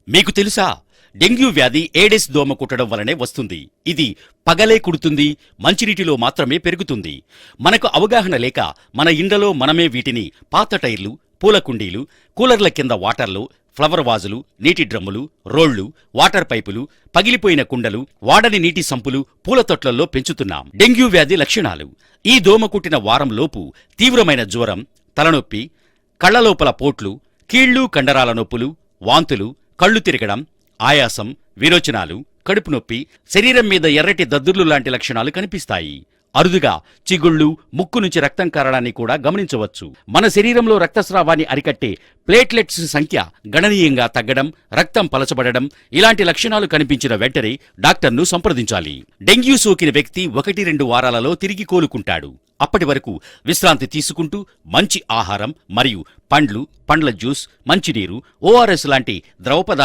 మీకు తెలుసా, డెంగ్యూ వ్యాధి ఏడెస్ దోమ కుట్టడం వలనే వస్తుంది. ఇది పగలే కుడుతుంది, మంచినీటిలో మాత్రమే పెరుగుతుంది. మనకు అవగాహన లేక మన ఇండ్లలో మనమే వీటిని పాత టైర్లు, పూల కుండీలు, కూలర్ల కింద వాటర్లు, ఫ్లవర్ వాజులు, నీటి డ్రమ్ములు, రోళ్లు, వాటర్ పైపులు, పగిలిపోయిన కుండలు, వాడని నీటి సంపులు, పూల తొట్లల్లో పెంచుతున్నాం. డెంగ్యూ వ్యాధి లక్షణాలు: ఈ దోమ కుట్టిన వారంలోపు తీవ్రమైన జ్వరం, తలనొప్పి, కళ్లలోపల పోట్లు, కీళ్లు కండరాల నొప్పులు, వాంతులు, కళ్ళు తిరగడం, ఆయాసం, విరోచనాలు, కడుపు నొప్పి, శరీరం మీద ఎర్రటి దద్దుర్లు లాంటి లక్షణాలు కనిపిస్తాయి. అరుదుగా చిగుళ్ళు, ముక్కు నుంచి రక్తం కారడాన్ని కూడా గమనించవచ్చు. మన శరీరంలో రక్తస్రావాన్ని అరికట్టే ప్లేట్లెట్స్ సంఖ్య గణనీయంగా తగ్గడం, రక్తం పలచబడడం, ఇలాంటి లక్షణాలు కనిపించిన వెంటనే డాక్టర్ను సంప్రదించాలి. డెంగ్యూ సోకిన వ్యక్తి 1-2 వారాలలో తిరిగి కోలుకుంటాడు. అప్పటి వరకు విశ్రాంతి తీసుకుంటూ మంచి ఆహారం మరియు పండ్ల జ్యూస్, మంచినీరు, ORS లాంటి ద్రవ పదార్థాలు